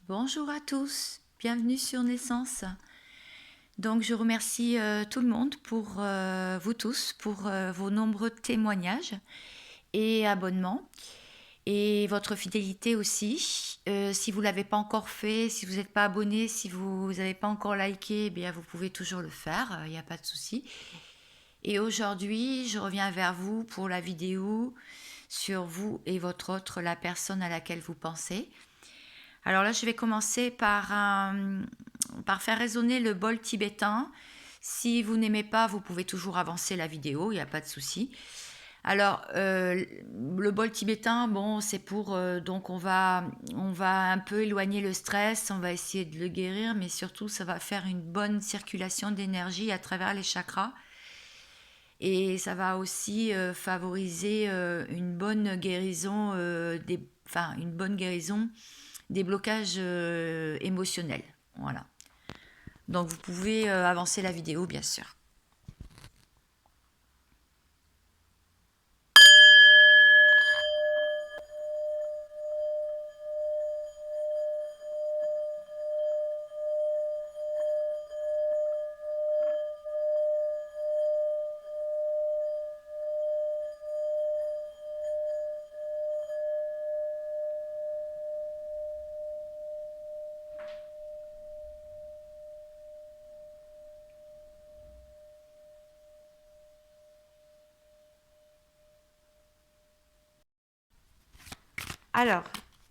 Bonjour à tous, bienvenue sur Naissance. Donc je remercie tout le monde pour vous tous, pour vos nombreux témoignages et abonnements et votre fidélité aussi. Si vous ne l'avez pas encore fait, si vous n'êtes pas abonné, si vous n'avez pas encore liké, eh bien vous pouvez toujours le faire, il n'y a pas de souci. Et aujourd'hui, je reviens vers vous pour la vidéo sur vous et votre autre, la personne à laquelle vous pensez. Alors là, je vais commencer par faire résonner le bol tibétain. Si vous n'aimez pas, vous pouvez toujours avancer la vidéo, il n'y a pas de souci. Alors, le bol tibétain, bon, c'est pour... donc, on va un peu éloigner le stress, on va essayer de le guérir, mais surtout, ça va faire une bonne circulation d'énergie à travers les chakras. Et ça va aussi favoriser une bonne guérison, une bonne guérison des blocages émotionnels. Voilà. Donc vous pouvez avancer la vidéo, bien sûr. Alors,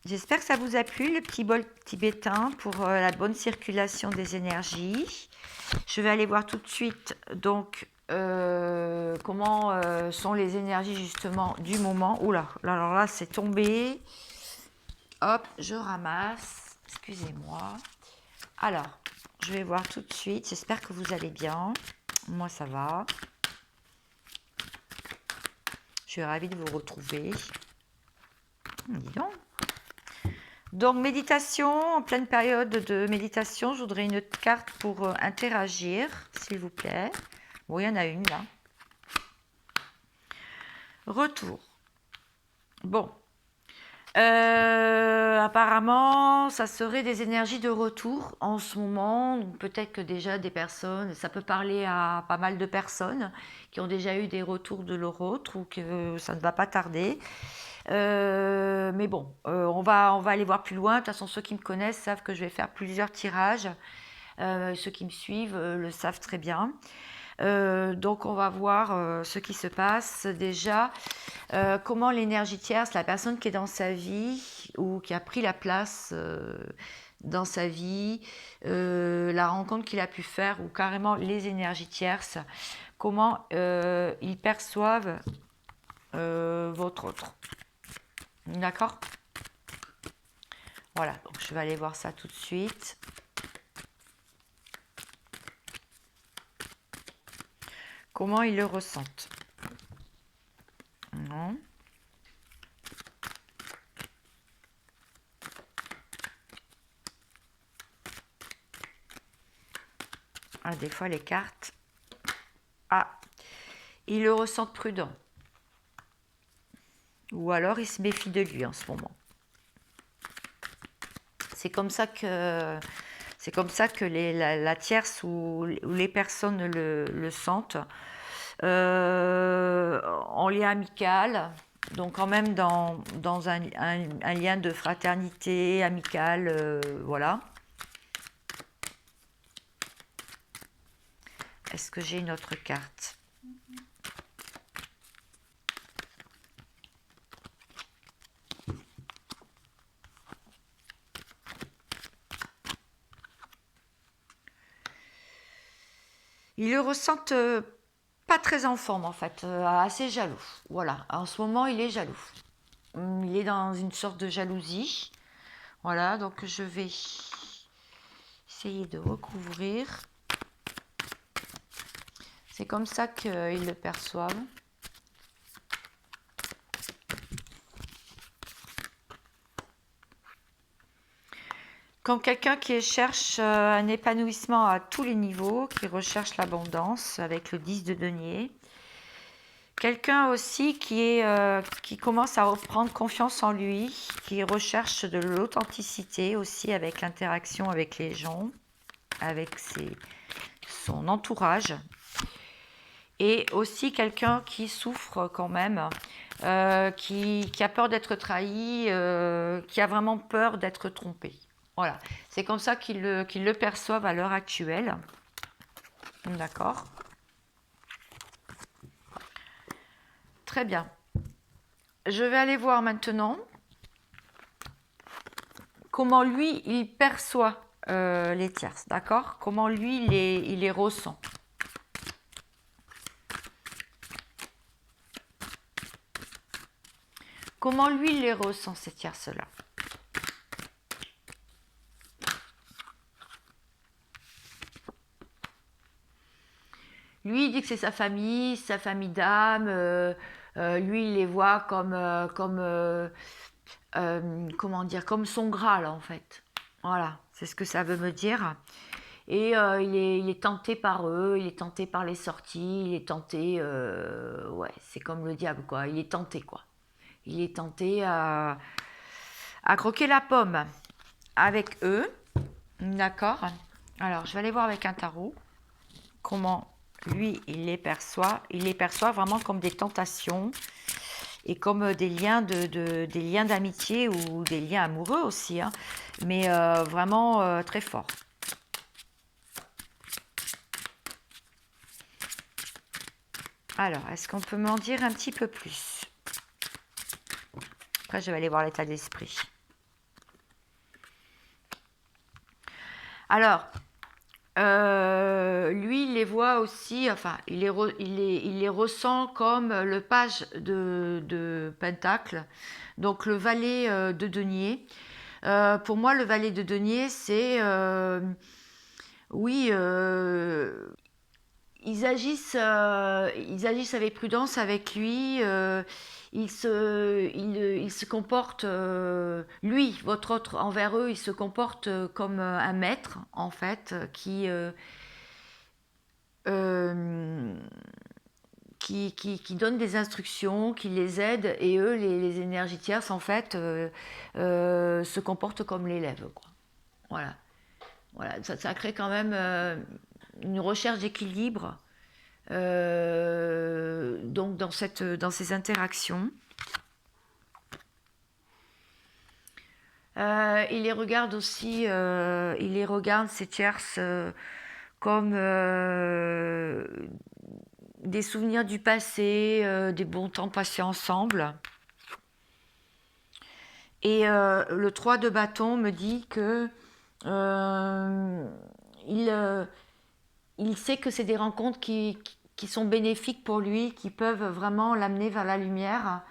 j'espère que ça vous a plu, le petit bol tibétain pour la bonne circulation des énergies. Je vais aller voir tout de suite donc comment sont les énergies justement du moment. Oula, alors là c'est tombé. Hop, je ramasse. Excusez-moi. Alors, je vais voir tout de suite. J'espère que vous allez bien. Moi, ça va. Je suis ravie de vous retrouver. Dis donc. Donc, méditation, en pleine période de méditation, je voudrais une carte pour interagir, s'il vous plaît. Bon, il y en a une là. Retour. Bon. Apparemment, ça serait des énergies de retour en ce moment. Peut-être que déjà des personnes, ça peut parler à pas mal de personnes qui ont déjà eu des retours de leur autre ou que ça ne va pas tarder. Mais bon, on va aller voir plus loin. De toute façon, ceux qui me connaissent savent que je vais faire plusieurs tirages. Ceux qui me suivent le savent très bien. Donc on va voir ce qui se passe déjà. Comment l'énergie tierce, la personne qui est dans sa vie ou qui a pris la place dans sa vie, la rencontre qu'il a pu faire ou carrément les énergies tierces, comment ils perçoivent votre autre. D'accord? Voilà, donc je vais aller voir ça tout de suite. Comment ils le ressentent. Non. Ah, des fois les cartes. Ah, ils le ressentent prudent. Ou alors ils se méfient de lui en ce moment. C'est comme ça que la tierce ou les personnes le sentent. En lien amical, donc quand même dans un lien de fraternité, amical, voilà. Est-ce que j'ai une autre carte? Ils le ressentent pas très en forme en fait, assez jaloux. Voilà, en ce moment il est jaloux. Il est dans une sorte de jalousie. Voilà, donc je vais essayer de recouvrir. C'est comme ça qu'ils le perçoivent. Quand quelqu'un qui cherche un épanouissement à tous les niveaux, qui recherche l'abondance avec le 10 de denier, quelqu'un aussi qui commence à reprendre confiance en lui, qui recherche de l'authenticité aussi avec l'interaction avec les gens, avec son entourage. Et aussi quelqu'un qui souffre quand même, qui a peur d'être trahi, qui a vraiment peur d'être trompé. Voilà, c'est comme ça qu'ils le perçoivent à l'heure actuelle. D'accord. Très bien. Je vais aller voir maintenant comment lui, il perçoit les tierces, d'accord? Comment lui, il les ressent. Comment lui, il les ressent, ces tierces-là? Lui, il dit que c'est sa famille d'âme. Lui, il les voit comment dire, comme son Graal, en fait. Voilà, c'est ce que ça veut me dire. Et il est tenté par eux, il est tenté par les sorties, il est tenté, ouais, c'est comme le diable, quoi. Il est tenté, quoi. Il est tenté à croquer la pomme avec eux. D'accord. Alors, je vais aller voir avec un tarot comment lui, il les perçoit. Il les perçoit vraiment comme des tentations et comme des liens des liens d'amitié ou des liens amoureux aussi, hein, mais vraiment très forts. Alors, est-ce qu'on peut m'en dire un petit peu plus? Après, je vais aller voir l'état d'esprit. Alors, lui, il les voit aussi, enfin, il les ressent comme le page de Pentacle, donc le valet de denier. Pour moi, le valet de denier, c'est, oui, ils agissent avec prudence avec lui. Il se comporte, lui, votre autre, envers eux, il se comporte comme un maître, en fait, euh, qui donne des instructions, qui les aide, et eux, les énergies tierces, en fait, se comportent comme l'élève, quoi. Voilà. Voilà, ça crée quand même une recherche d'équilibre donc dans ces interactions. Il les regarde aussi, il les regarde, ces tierces, comme des souvenirs du passé, des bons temps passés ensemble. Et le 3 de bâton me dit que il sait que c'est des rencontres qui sont bénéfiques pour lui, qui peuvent vraiment l'amener vers la lumière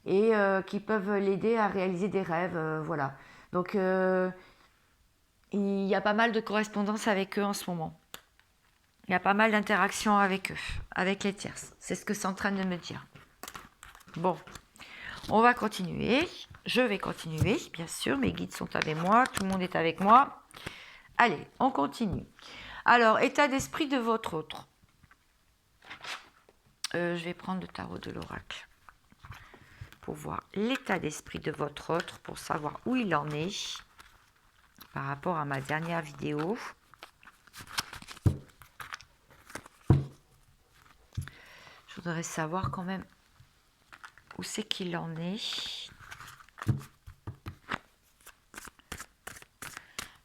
et qui peuvent l'aider à réaliser des rêves. Voilà. Donc il y a pas mal de correspondance avec eux en ce moment. Il y a pas mal d'interactions avec eux, avec les tierces. C'est ce que c'est en train de me dire. Bon, on va continuer. Je vais continuer, bien sûr. Mes guides sont avec moi, tout le monde est avec moi. Allez, on continue. Alors, état d'esprit de votre autre. Je vais prendre le tarot de l'oracle pour voir l'état d'esprit de votre autre, pour savoir où il en est par rapport à ma dernière vidéo. Je voudrais savoir quand même où c'est qu'il en est.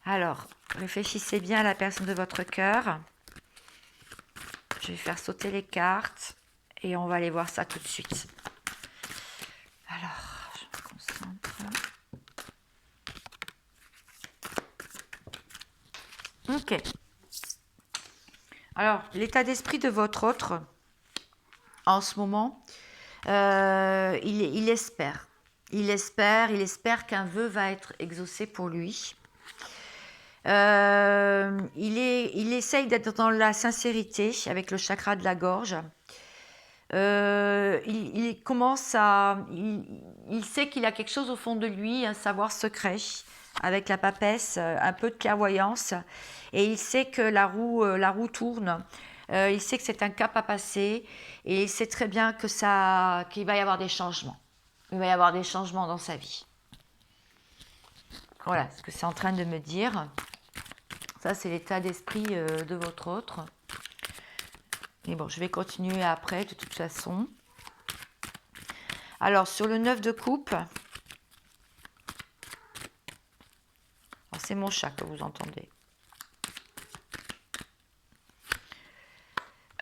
Alors, réfléchissez bien à la personne de votre cœur. Je vais faire sauter les cartes et on va aller voir ça tout de suite. Alors, je me concentre. Ok. Alors, l'état d'esprit de votre autre, en ce moment, il espère. Il espère qu'un vœu va être exaucé pour lui. Il essaye d'être dans la sincérité avec le chakra de la gorge. Il commence il sait qu'il a quelque chose au fond de lui, un savoir secret, avec la papesse, un peu de clairvoyance, et il sait que la roue tourne. Il sait que c'est un cap à passer et il sait très bien que qu'il va y avoir des changements. Il va y avoir des changements dans sa vie. Voilà ce que c'est en train de me dire. Ça, c'est l'état d'esprit de votre autre. Mais bon, je vais continuer après, de toute façon. Alors, sur le 9 de coupe, c'est mon chat que vous entendez.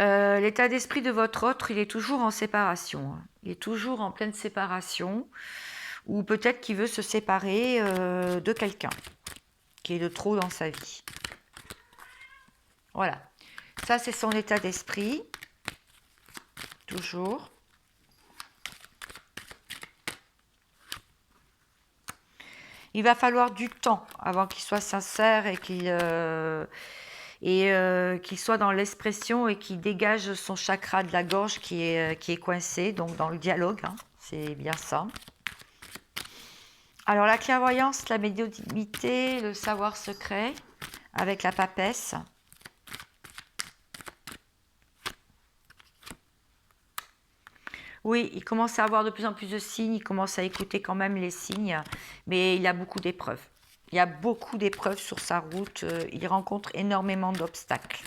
L'état d'esprit de votre autre, il est toujours en séparation. Il est toujours en pleine séparation. Ou peut-être qu'il veut se séparer de quelqu'un qui est de trop dans sa vie. Voilà. Ça, c'est son état d'esprit. Toujours. Il va falloir du temps avant qu'il soit sincère et qu'il soit dans l'expression et qu'il dégage son chakra de la gorge qui est coincé, donc dans le dialogue, hein, c'est bien ça. Alors la clairvoyance, la médiumnité, le savoir secret avec la papesse. Oui, il commence à avoir de plus en plus de signes, il commence à écouter quand même les signes, mais il a beaucoup d'épreuves. Il y a beaucoup d'épreuves sur sa route, il rencontre énormément d'obstacles.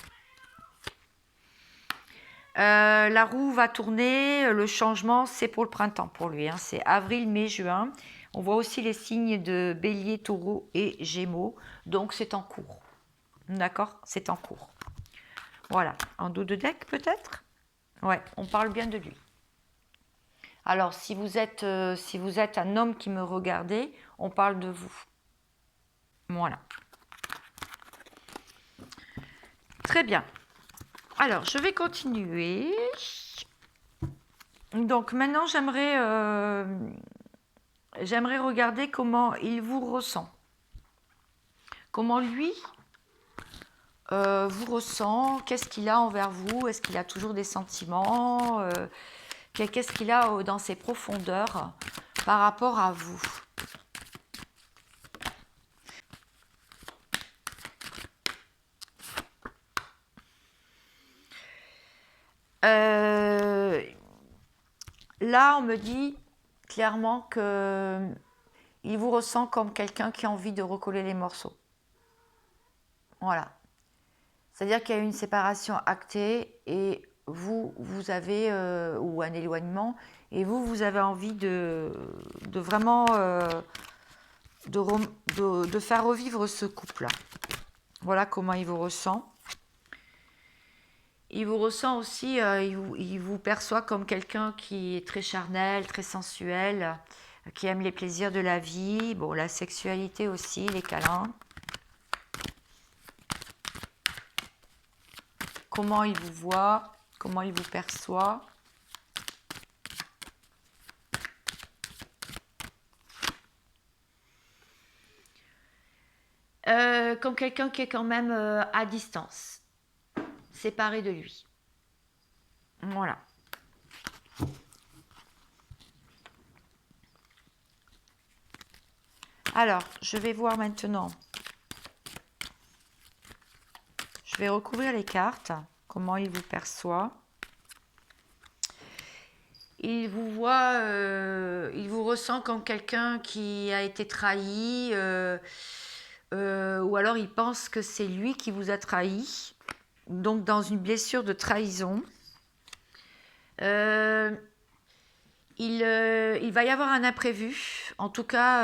La roue va tourner, le changement c'est pour le printemps pour lui, hein, c'est avril, mai, juin. On voit aussi les signes de bélier, taureau et gémeaux, donc c'est en cours. D'accord? C'est en cours. Voilà, en dos de deck peut-être? Ouais, on parle bien de lui. Alors, si vous êtes un homme qui me regardez, on parle de vous. Voilà. Très bien. Alors, je vais continuer. Donc, maintenant, j'aimerais regarder comment il vous ressent. Comment lui vous ressent. Qu'est-ce qu'il a envers vous? Est-ce qu'il a toujours des sentiments? Qu'est-ce qu'il a dans ses profondeurs par rapport à vous? Là, on me dit clairement que il vous ressent comme quelqu'un qui a envie de recoller les morceaux. Voilà. C'est-à-dire qu'il y a une séparation actée et vous avez, ou un éloignement, et vous avez envie de vraiment de faire revivre ce couple-là. Voilà comment il vous ressent. Il vous ressent aussi, il vous perçoit comme quelqu'un qui est très charnel, très sensuel, qui aime les plaisirs de la vie, bon, la sexualité aussi, les câlins. Comment il vous voit, comment il vous perçoit. Comme quelqu'un qui est quand même à distance, séparé de lui. Voilà. Alors, je vais voir maintenant. Je vais recouvrir les cartes, comment il vous perçoit. Il vous voit, il vous ressent comme quelqu'un qui a été trahi, ou alors il pense que c'est lui qui vous a trahi, donc dans une blessure de trahison. Il va y avoir un imprévu, en tout cas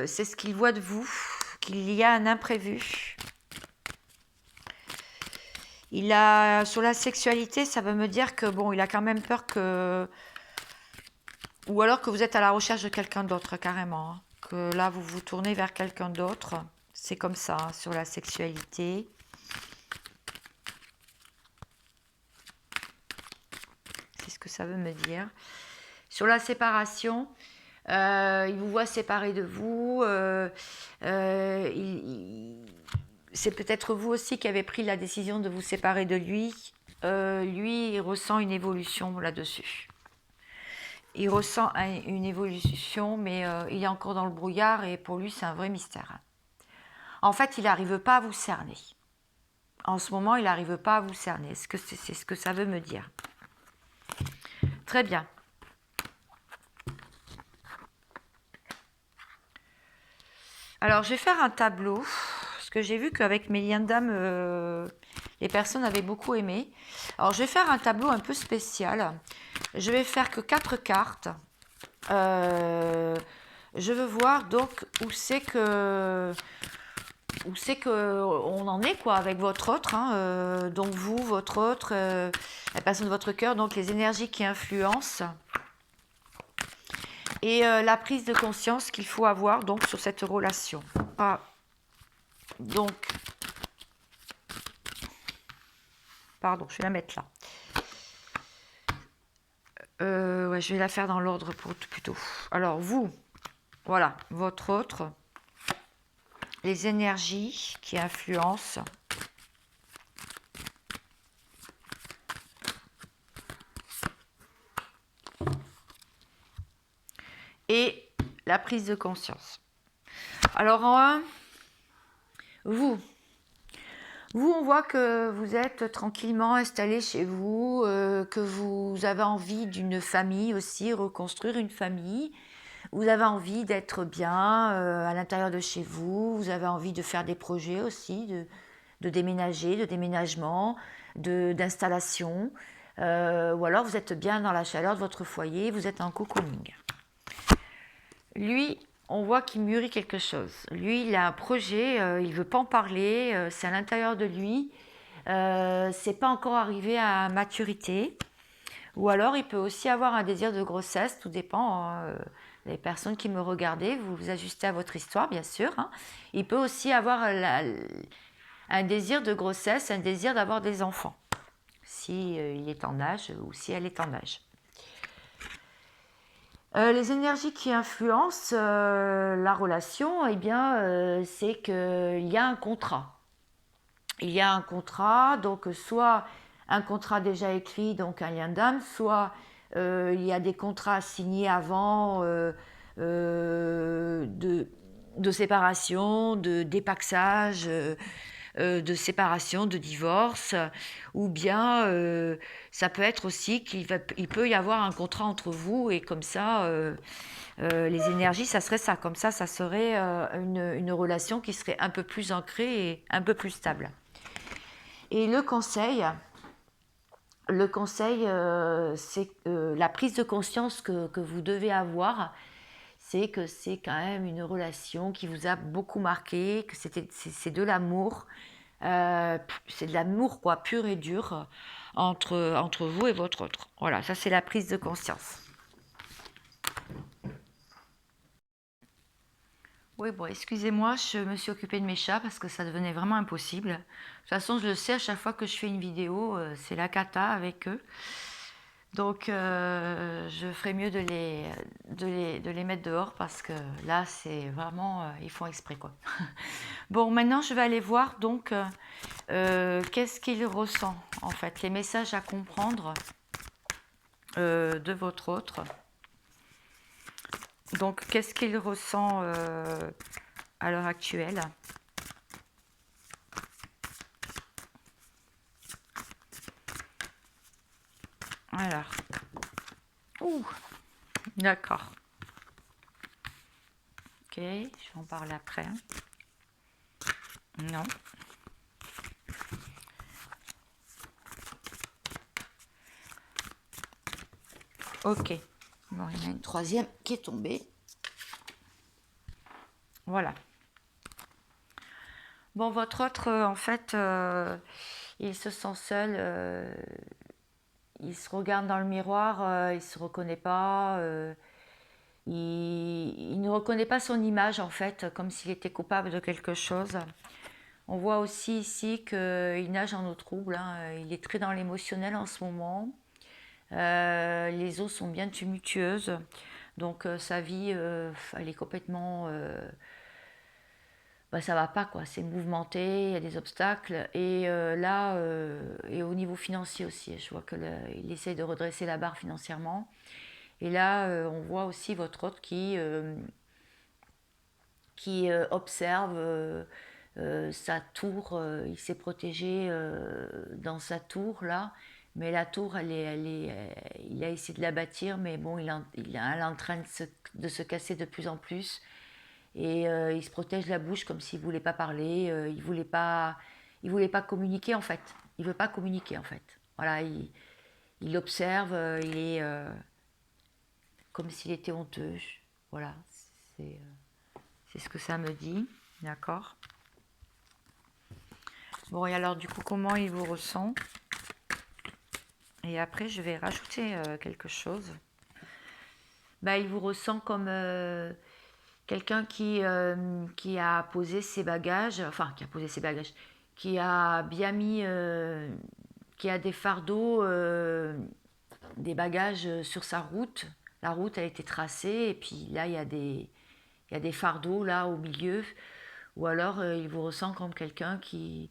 c'est ce qu'il voit de vous, qu'il y a un imprévu. Il a, sur la sexualité, ça veut me dire que bon, il a quand même peur que, ou alors que vous êtes à la recherche de quelqu'un d'autre carrément, hein. Que là vous vous tournez vers quelqu'un d'autre, c'est comme ça, hein, sur la sexualité. C'est ce que ça veut me dire. Sur la séparation, il vous voit séparé de vous. C'est peut-être vous aussi qui avez pris la décision de vous séparer de lui. Lui, il ressent une évolution là-dessus. Il ressent une évolution, mais il est encore dans le brouillard et pour lui, c'est un vrai mystère. En fait, il n'arrive pas à vous cerner. En ce moment, il n'arrive pas à vous cerner. Est-ce que c'est ce que ça veut me dire? Très bien. Alors, je vais faire un tableau, parce que j'ai vu qu'avec mes liens d'âme, les personnes avaient beaucoup aimé. Alors, je vais faire un tableau un peu spécial. Je vais faire que 4 cartes. Je veux voir donc où c'est que on en est quoi avec votre autre, hein, donc vous, votre autre, la personne de votre cœur, donc les énergies qui influencent et la prise de conscience qu'il faut avoir donc sur cette relation. Ah, donc, pardon, je vais la mettre là. Ouais, je vais la faire dans l'ordre plutôt. Alors vous, voilà, votre autre, les énergies qui influencent. Et la prise de conscience. Alors en 1, vous, on voit que vous êtes tranquillement installé chez vous, que vous avez envie d'une famille aussi, reconstruire une famille. Vous avez envie d'être bien à l'intérieur de chez vous. Vous avez envie de faire des projets aussi, de déménager, de déménagement, d'installation. Ou alors vous êtes bien dans la chaleur de votre foyer, vous êtes en cocooning. Lui, on voit qu'il mûrit quelque chose. Lui, il a un projet, il ne veut pas en parler, c'est à l'intérieur de lui. C'est pas encore arrivé à maturité. Ou alors, il peut aussi avoir un désir de grossesse, tout dépend. Les personnes qui me regardez, vous vous ajustez à votre histoire, bien sûr. Hein. Il peut aussi avoir un désir de grossesse, un désir d'avoir des enfants, si il est en âge ou si elle est en âge. Les énergies qui influencent la relation, eh bien, c'est qu'il y a un contrat. Il y a un contrat, donc soit un contrat déjà écrit, donc un lien d'âme, soit il y a des contrats signés avant de séparation, de dépaxage, de séparation, de divorce, ou bien ça peut être aussi il peut y avoir un contrat entre vous et comme ça, les énergies, ça serait ça. Comme ça serait une relation qui serait un peu plus ancrée et un peu plus stable. Et le conseil, c'est la prise de conscience que vous devez avoir, c'est que c'est quand même une relation qui vous a beaucoup marqué, que c'est de l'amour, c'est de l'amour quoi, pur et dur entre vous et votre autre. Voilà, ça c'est la prise de conscience. Oui, bon, excusez-moi, je me suis occupée de mes chats parce que ça devenait vraiment impossible. De toute façon, je le sais, à chaque fois que je fais une vidéo, c'est la cata avec eux. Donc, je ferais mieux de les mettre dehors parce que là, c'est vraiment, ils font exprès, quoi. Bon, maintenant, je vais aller voir donc qu'est-ce qu'il ressent, en fait, les messages à comprendre de votre autre. Donc, qu'est-ce qu'il ressent à l'heure actuelle? Alors, ouh, d'accord. Ok, je vais en parler après. Non. Ok. Bon, il y en a une troisième qui est tombée. Voilà. Bon, votre autre, en fait, il se sent seul. Il se regarde dans le miroir, il se reconnaît pas. Il ne reconnaît pas son image, en fait, comme s'il était coupable de quelque chose. On voit aussi ici qu'il nage en eau trouble. Hein. Il est très dans l'émotionnel en ce moment. Les eaux sont bien tumultueuses. Donc sa vie, elle est complètement... ça va pas quoi, c'est mouvementé, il y a des obstacles. Et là, et au niveau financier aussi, je vois qu'il essaie de redresser la barre financièrement. Et là, on voit aussi votre autre qui observe sa tour, il s'est protégé dans sa tour là, mais la tour, il a essayé de la bâtir, mais bon, elle est en train de se casser de plus en plus. Et il se protège la bouche comme s'il voulait pas parler, il voulait pas communiquer en fait. Il veut pas communiquer en fait. Voilà, il observe, il est comme s'il était honteux. Voilà, c'est c'est ce que ça me dit, d'accord. Bon, et alors du coup, comment il vous ressent? Et après, je vais rajouter quelque chose. Bah, il vous ressent comme quelqu'un qui a posé ses bagages, enfin, qui a posé ses bagages, qui a bien mis, qui a des fardeaux, des bagages sur sa route. La route a été tracée et puis là, il y a des fardeaux là au milieu. Ou alors, il vous ressent comme quelqu'un qui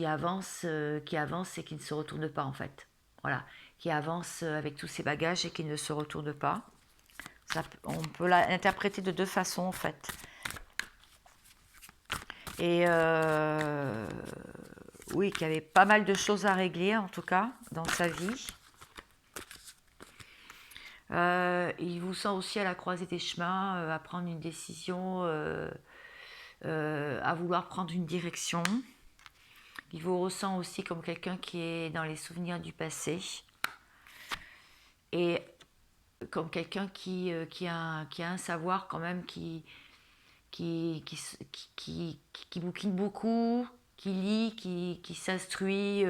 avance et qui ne se retourne pas en fait. Voilà, qui avance avec tous ses bagages et qui ne se retourne pas. Ça, on peut l'interpréter de deux façons en fait. Et oui, qu'il y avait pas mal de choses à régler en tout cas dans sa vie. Il vous sent aussi à la croisée des chemins, à prendre une décision, à vouloir prendre une direction. Il vous ressent aussi comme quelqu'un qui est dans les souvenirs du passé et comme quelqu'un qui a un savoir quand même qui bouquine beaucoup, qui lit, qui s'instruit,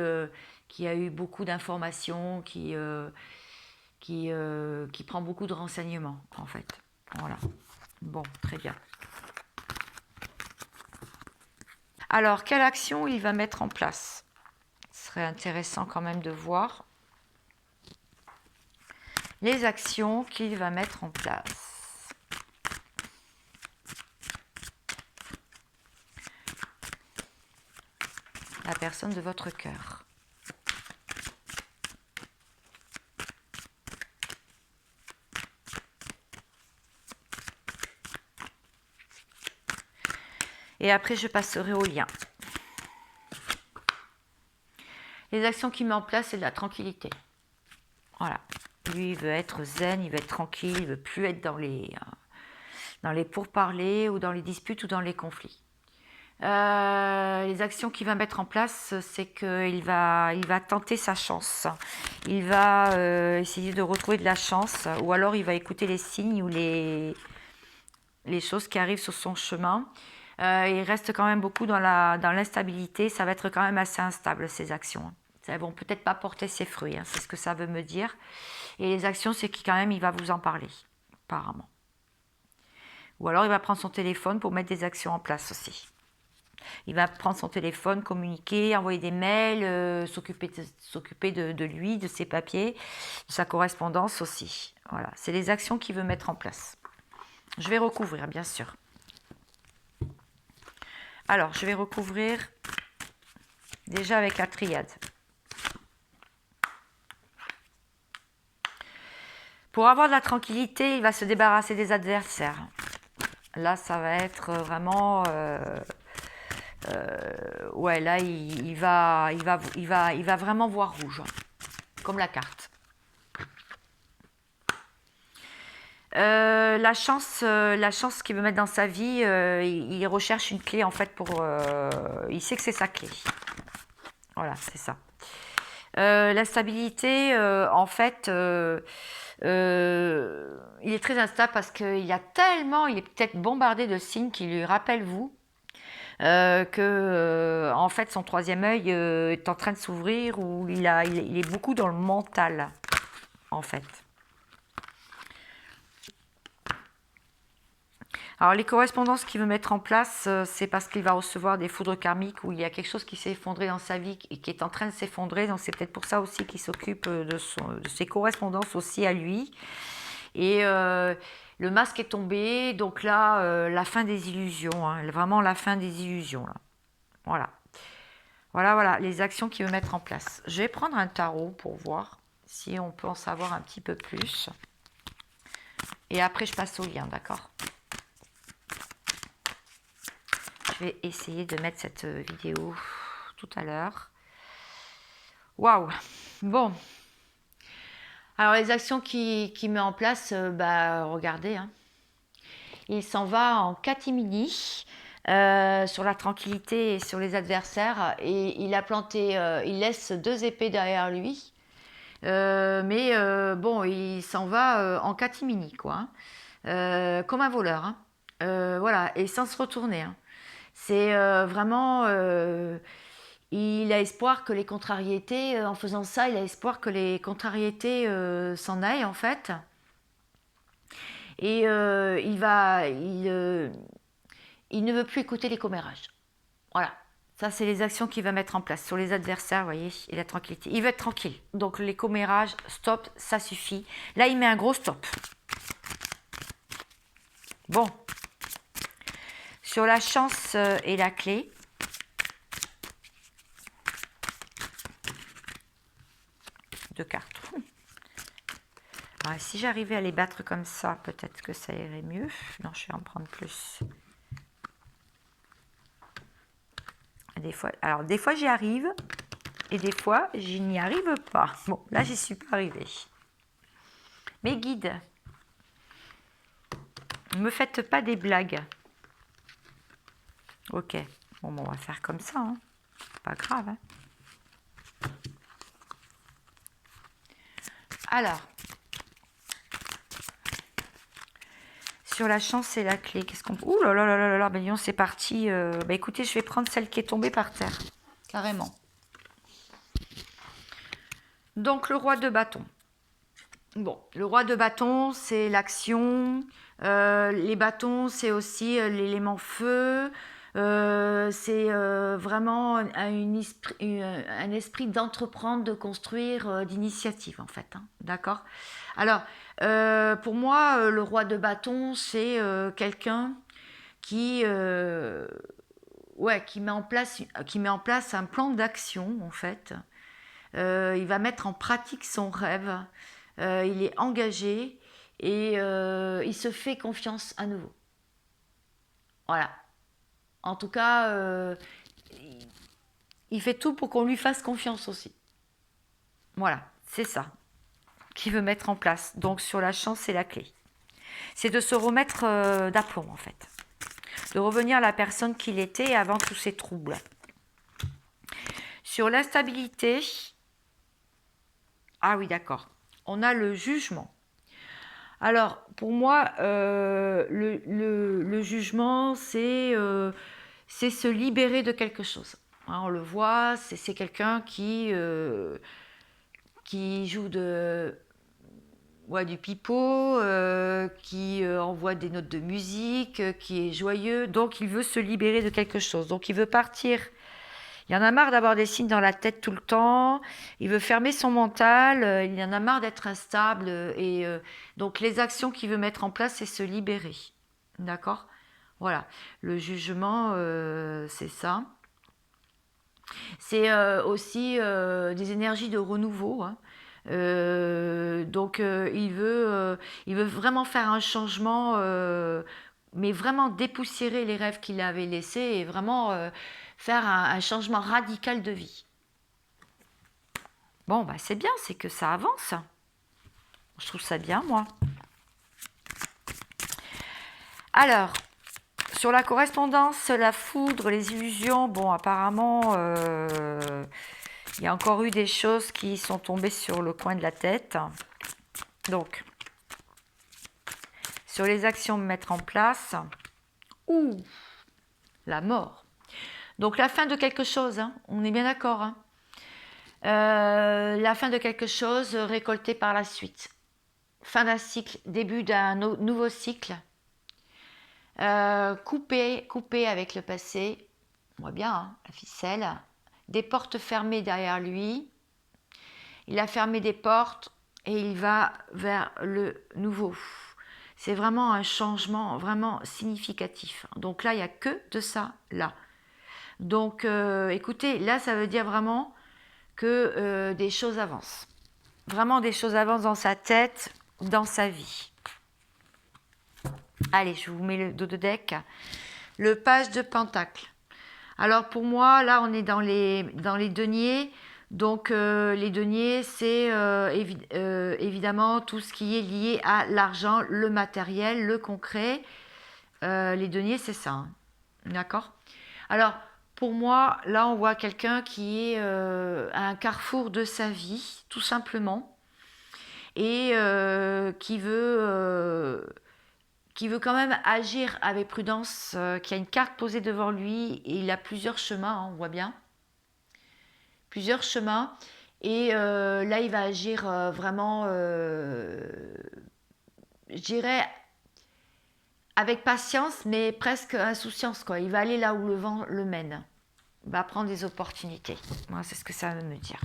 qui a eu beaucoup d'informations, qui prend beaucoup de renseignements en fait. Voilà. Bon, très bien. Alors, quelle action il va mettre en place? Ce serait intéressant quand même de voir les actions qu'il va mettre en place. La personne de votre cœur. Et après, je passerai au lien. Les actions qu'il met en place, c'est de la tranquillité. Voilà. Lui, il veut être zen, il veut être tranquille, il ne veut plus être dans les pourparlers ou dans les disputes ou dans les conflits. Les actions qu'il va mettre en place, c'est qu'il va tenter sa chance. Il va essayer de retrouver de la chance, ou alors il va écouter les signes ou les choses qui arrivent sur son chemin. Il reste quand même beaucoup dans l'instabilité. Ça va être quand même assez instable, ces actions. Ça vont peut-être pas porter ses fruits, hein, c'est ce que ça veut me dire. Et les actions, c'est qu'il quand même, il va vous en parler, apparemment. Ou alors il va prendre son téléphone pour mettre des actions en place aussi. Il va prendre son téléphone, communiquer, envoyer des mails, s'occuper de lui, de ses papiers, de sa correspondance aussi. Voilà, c'est les actions qu'il veut mettre en place. Je vais recouvrir, bien sûr. Alors, je vais recouvrir déjà avec la triade. Pour avoir de la tranquillité, il va se débarrasser des adversaires. Là, ça va être vraiment... ouais, là, il va vraiment voir rouge, comme la carte. La chance qu'il veut mettre dans sa vie, il recherche une clé en fait pour... il sait que c'est sa clé. Voilà, c'est ça. La stabilité, en fait, il est très instable parce qu'il y a tellement, il est peut-être bombardé de signes qui lui rappellent vous, que en fait son troisième œil est en train de s'ouvrir, ou il est beaucoup dans le mental, en fait. Alors les correspondances qu'il veut mettre en place, c'est parce qu'il va recevoir des foudres karmiques où il y a quelque chose qui s'est effondré dans sa vie et qui est en train de s'effondrer. Donc c'est peut-être pour ça aussi qu'il s'occupe de ses correspondances aussi à lui. Et le masque est tombé, donc là, la fin des illusions, hein, vraiment la fin des illusions. Là. Voilà. Voilà, les actions qu'il veut mettre en place. Je vais prendre un tarot pour voir si on peut en savoir un petit peu plus. Et après, je passe au lien, d'accord ? Je vais essayer de mettre cette vidéo tout à l'heure. Waouh! Bon. Alors, les actions qu'il met en place, regardez. Hein. Il s'en va en catimini sur la tranquillité et sur les adversaires. Et il a planté, il laisse 2 épées derrière lui. Bon, il s'en va en catimini, quoi. Comme un voleur. Hein. Voilà, et sans se retourner. Hein. C'est vraiment... il a espoir que les contrariétés, en faisant ça, il a espoir que les contrariétés s'en aillent, en fait. Et il ne veut plus écouter les commérages. Voilà. Ça, c'est les actions qu'il va mettre en place sur les adversaires, vous voyez, et la tranquillité. Il veut être tranquille. Donc, les commérages, stop, ça suffit. Là, il met un gros stop. Bon. Sur la chance et la clé. Deux cartes. Alors, si j'arrivais à les battre comme ça, peut-être que ça irait mieux. Non, je vais en prendre plus. Des fois j'y arrive et des fois je n'y arrive pas. Bon, là j'y suis pas arrivée. Mes guides, ne me faites pas des blagues. Ok, bon, on va faire comme ça. Hein. Pas grave. Hein. Alors, sur la chance et la clé, qu'est-ce qu'on... Ouh là là là là là, ben disons, c'est parti. Écoutez, je vais prendre celle qui est tombée par terre. Carrément. Donc, le roi de bâton. Bon, le roi de bâton, c'est l'action. Les bâtons, c'est aussi l'élément feu. C'est vraiment un esprit d'entreprendre, de construire, d'initiative, en fait. Hein, d'accord ? Alors, pour moi, le roi de bâton, c'est quelqu'un qui met en place un plan d'action, en fait. Il va mettre en pratique son rêve. Il est engagé et il se fait confiance à nouveau. Voilà. En tout cas, il fait tout pour qu'on lui fasse confiance aussi. Voilà, c'est ça qu'il veut mettre en place. Donc sur la chance et la clé. C'est de se remettre d'aplomb en fait. De revenir à la personne qu'il était avant tous ces troubles. Sur l'instabilité, ah oui d'accord, on a le jugement. Alors pour moi, le jugement c'est se libérer de quelque chose. Hein, on le voit, c'est quelqu'un qui joue du pipeau, qui envoie des notes de musique, qui est joyeux. Donc, il veut se libérer de quelque chose. Donc, il veut partir. Il en a marre d'avoir des signes dans la tête tout le temps. Il veut fermer son mental. Il en a marre d'être instable. Et donc, les actions qu'il veut mettre en place, c'est se libérer. D'accord ? Voilà. Le jugement, c'est ça. C'est aussi des énergies de renouveau. Hein. Donc il veut vraiment faire un changement, mais vraiment dépoussiérer les rêves qu'il avait laissés et vraiment faire un changement radical de vie. Bon, c'est bien, c'est que ça avance. Je trouve ça bien, moi. Alors, sur la correspondance, la foudre, les illusions, bon, apparemment, il y a encore eu des choses qui sont tombées sur le coin de la tête. Donc, sur les actions à mettre en place, la mort. Donc, la fin de quelque chose, hein, on est bien d'accord. Hein. La fin de quelque chose récoltée par la suite. Fin d'un cycle, début d'un nouveau cycle. Coupé avec le passé, on voit bien hein, la ficelle, des portes fermées derrière lui, il a fermé des portes et il va vers le nouveau. C'est vraiment un changement vraiment significatif. Donc là, il n'y a que de ça là. Donc écoutez, là, ça veut dire vraiment que des choses avancent. Vraiment des choses avancent dans sa tête, dans sa vie. Allez, je vous mets le dos de deck. Le page de Pentacle. Alors pour moi, là, on est dans les deniers. Donc les deniers, c'est évidemment tout ce qui est lié à l'argent, le matériel, le concret. Les deniers, c'est ça. Hein. D'accord? Alors pour moi, là, on voit quelqu'un qui est à un carrefour de sa vie, tout simplement, et qui veut quand même agir avec prudence, qui a une carte posée devant lui, et il a plusieurs chemins, hein, on voit bien. Plusieurs chemins. Et là, il va agir vraiment, je dirais, avec patience, mais presque insouciance, quoi. Il va aller là où le vent le mène. Il va prendre des opportunités. Moi, c'est ce que ça veut me dire.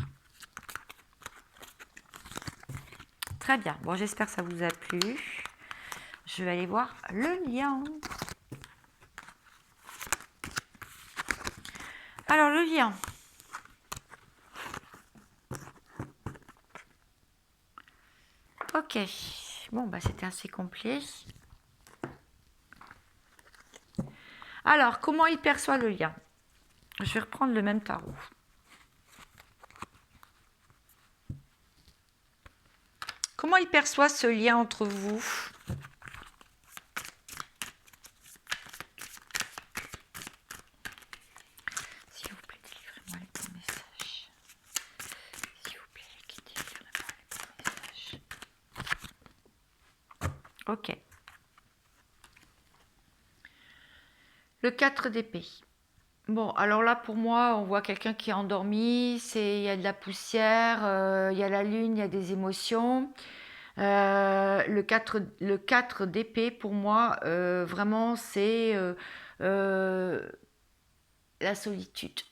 Très bien. Bon, j'espère que ça vous a plu. Je vais aller voir le lien. Alors, le lien. Ok. Bon, bah, c'était assez complet. Alors, comment il perçoit le lien? Je vais reprendre le même tarot. Comment il perçoit ce lien entre vous? S'il vous plaît, délivrez-moi les bons messages. S'il vous plaît, délivrez-moi les bons messages. Ok. Le 4 d'épée. Bon, alors là, pour moi, on voit quelqu'un qui est endormi, il y a de la poussière, il y a la lune, il y a des émotions. Le 4 d'épée, pour moi, vraiment, c'est la solitude.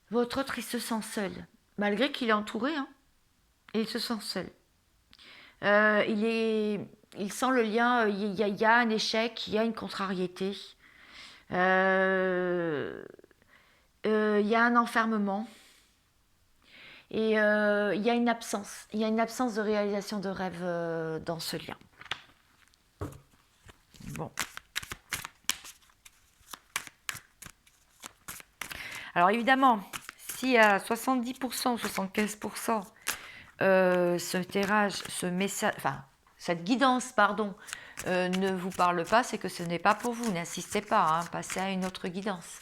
Votre autre, il se sent seul, malgré qu'il est entouré, hein, et il se sent seul. Il sent le lien, il y a un échec, il y a une contrariété. Il y a un enfermement et il y a une absence. Il y a une absence de réalisation de rêve dans ce lien. Bon. Alors évidemment, si à 70% ou 75% ce tirage, ce message, enfin cette guidance, pardon, ne vous parle pas, c'est que ce n'est pas pour vous. N'insistez pas, hein, passez à une autre guidance.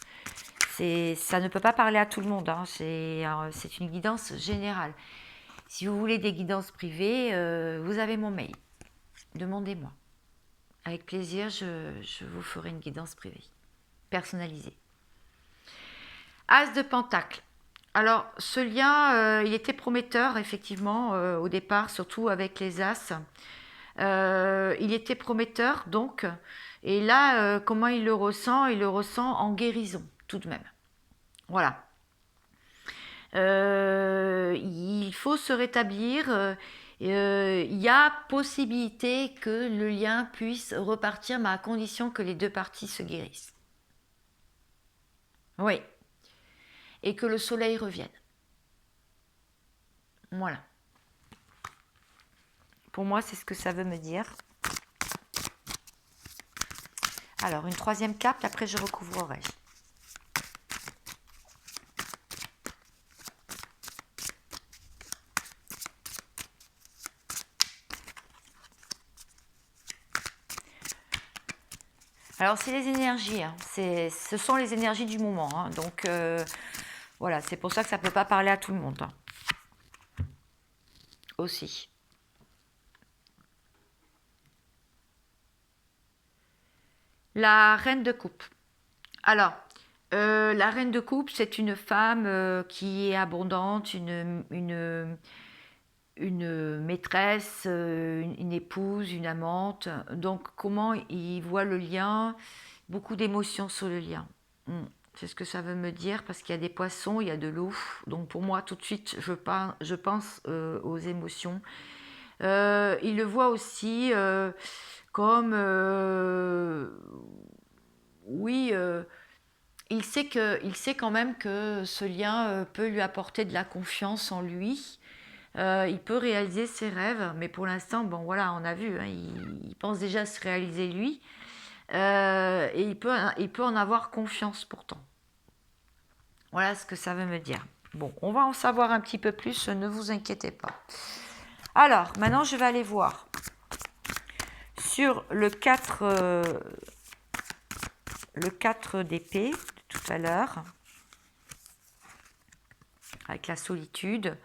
Ça ne peut pas parler à tout le monde, hein, c'est une guidance générale. Si vous voulez des guidances privées, vous avez mon mail. Demandez-moi. Avec plaisir, je vous ferai une guidance privée, personnalisée. As de Pentacle. Alors, ce lien, il était prometteur, effectivement, au départ, surtout avec les As. Il était prometteur, donc. Et là, comment il le ressent? Il le ressent en guérison, tout de même. Voilà. Il faut se rétablir. Il y a possibilité que le lien puisse repartir, mais à condition que les deux parties se guérissent. Oui. Et que le soleil revienne. Voilà. Pour moi, c'est ce que ça veut me dire. Alors, une troisième carte, après je recouvrerai. Alors, c'est les énergies, hein. Ce sont les énergies du moment. Hein. Donc, voilà, c'est pour ça que ça ne peut pas parler à tout le monde. Hein. Aussi. La reine de coupe. Alors, la reine de coupe, c'est une femme qui est abondante, une maîtresse, une épouse, une amante. Donc, comment il voit le lien? Beaucoup d'émotions sur le lien. C'est ce que ça veut me dire, parce qu'il y a des poissons, il y a de l'eau. Donc, pour moi, tout de suite, je pense aux émotions. Il le voit aussi comme... oui, il sait quand même que ce lien peut lui apporter de la confiance en lui. Il peut réaliser ses rêves, mais pour l'instant, bon voilà, on a vu, hein, il pense déjà se réaliser lui. et il peut en avoir confiance pourtant. Voilà ce que ça veut me dire. Bon, on va en savoir un petit peu plus, ne vous inquiétez pas. Alors, maintenant, je vais aller voir sur le 4 d'épée, de tout à l'heure, avec la solitude.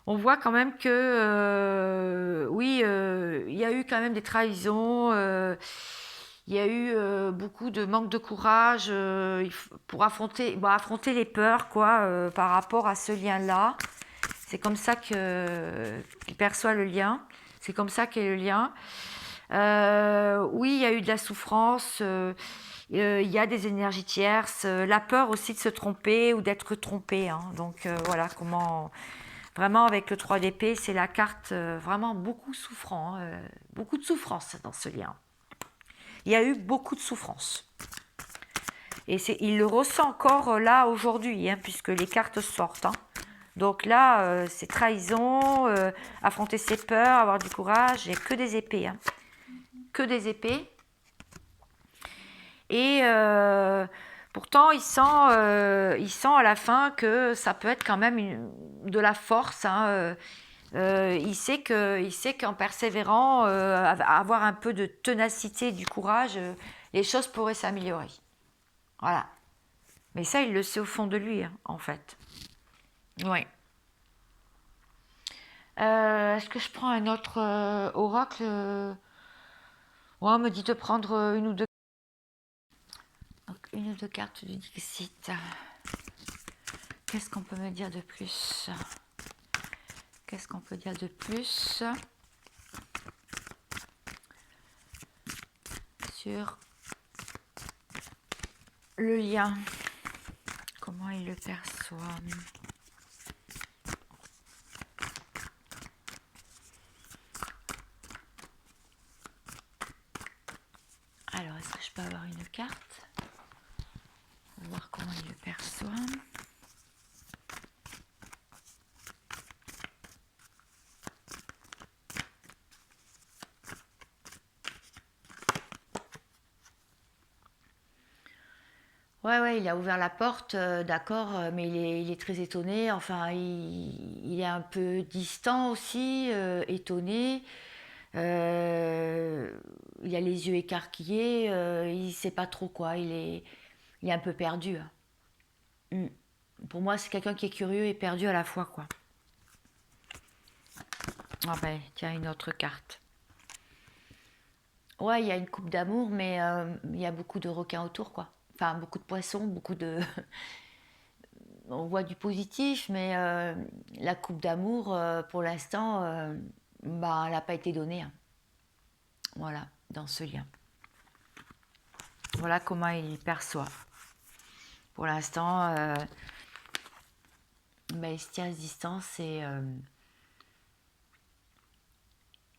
On voit quand même que, oui, il y a eu quand même des trahisons, il y a eu beaucoup de manque de courage pour affronter les peurs, quoi, par rapport à ce lien-là. C'est comme ça qu'il perçoit le lien. C'est comme ça qu'est le lien. Oui, il y a eu de la souffrance. Il y a des énergies tierces. La peur aussi de se tromper ou d'être trompé. Hein. Donc voilà comment... Vraiment avec le 3 d'épée, c'est la carte vraiment beaucoup souffrant. Beaucoup de souffrance dans ce lien. Il y a eu beaucoup de souffrance. Et il le ressent encore là aujourd'hui, hein, puisque les cartes sortent. Hein. Donc là, c'est trahison, affronter ses peurs, avoir du courage, il n'y a que des épées. Hein. Que des épées. Et pourtant, il sent à la fin que ça peut être quand même de la force. Hein. Il sait qu'en persévérant, avoir un peu de ténacité, du courage, les choses pourraient s'améliorer. Voilà. Mais ça, il le sait au fond de lui, hein, en fait. Oui. Est-ce que je prends un autre oracle Ouais, on me dit de prendre une ou deux. Donc, une ou deux cartes du Dixit. Qu'est-ce qu'on peut me dire de plus? Qu'est-ce qu'on peut dire de plus sur le lien? Comment il le perçoit? Alors, est-ce que je peux avoir une carte? On va voir comment il le perçoit. Ouais, il a ouvert la porte, d'accord, mais il est très étonné. Enfin, il est un peu distant aussi, étonné. Il a les yeux écarquillés, il sait pas trop quoi. Il est un peu perdu. Hein. Pour moi, c'est quelqu'un qui est curieux et perdu à la fois, quoi. Ah ben, tiens, une autre carte. Ouais, il y a une coupe d'amour, mais il y a beaucoup de requins autour, quoi. Enfin, beaucoup de poissons, beaucoup de... On voit du positif, mais la coupe d'amour, pour l'instant, elle n'a pas été donnée. Hein. Voilà, dans ce lien. Voilà comment il perçoit. Pour l'instant, il se tient à distance et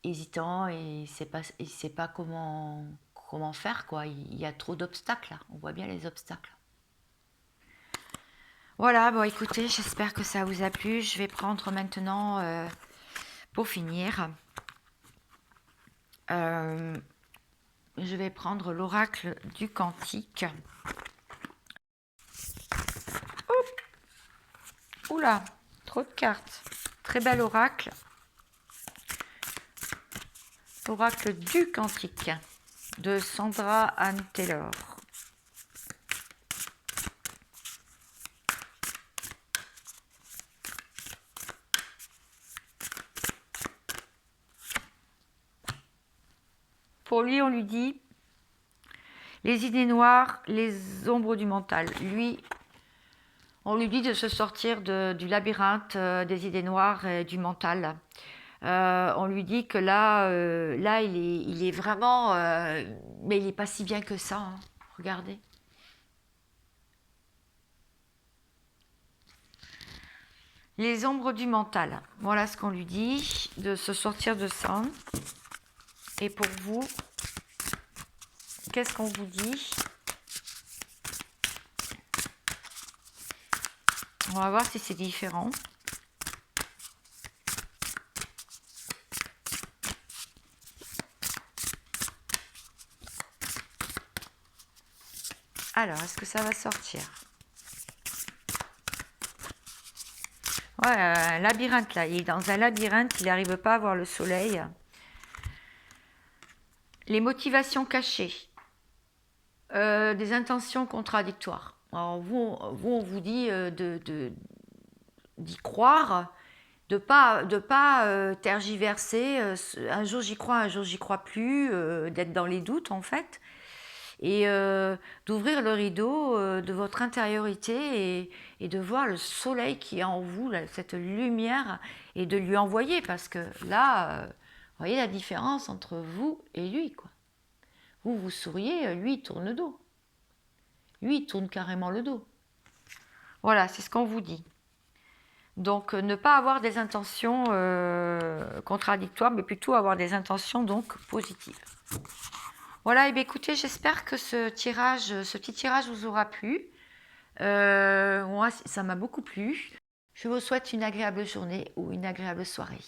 hésitant et il sait pas comment faire, quoi. Il y a trop d'obstacles, là. On voit bien les obstacles. Voilà, bon écoutez, j'espère que ça vous a plu. Je vais prendre maintenant, pour finir, je vais prendre l'oracle du Cantique. Oula, trop de cartes. Très bel oracle. Oracle du Cantique de Sandra Anne Taylor. Pour lui, on lui dit les idées noires, les ombres du mental. Lui, on lui dit de se sortir du labyrinthe des idées noires et du mental. On lui dit que là, il est vraiment... mais il n'est pas si bien que ça. Hein. Regardez. Les ombres du mental. Voilà ce qu'on lui dit, de se sortir de ça. Et pour vous, qu'est-ce qu'on vous dit? On va voir si c'est différent. Alors, est-ce que ça va sortir? Ouais, un labyrinthe là. Il est dans un labyrinthe, il n'arrive pas à voir le soleil. Les motivations cachées. Des intentions contradictoires. Alors vous on vous dit d'y croire, de pas tergiverser. Un jour j'y crois, un jour j'y crois plus, d'être dans les doutes en fait, et d'ouvrir le rideau de votre intériorité et de voir le soleil qui est en vous, là, cette lumière, et de lui envoyer, parce que là, vous voyez la différence entre vous et lui, quoi. Vous souriez, lui il tourne le dos. Lui il tourne carrément le dos. Voilà, c'est ce qu'on vous dit. Donc, ne pas avoir des intentions contradictoires, mais plutôt avoir des intentions donc positives. Voilà, et bien écoutez, j'espère que ce petit tirage vous aura plu. Moi, ça m'a beaucoup plu. Je vous souhaite une agréable journée ou une agréable soirée.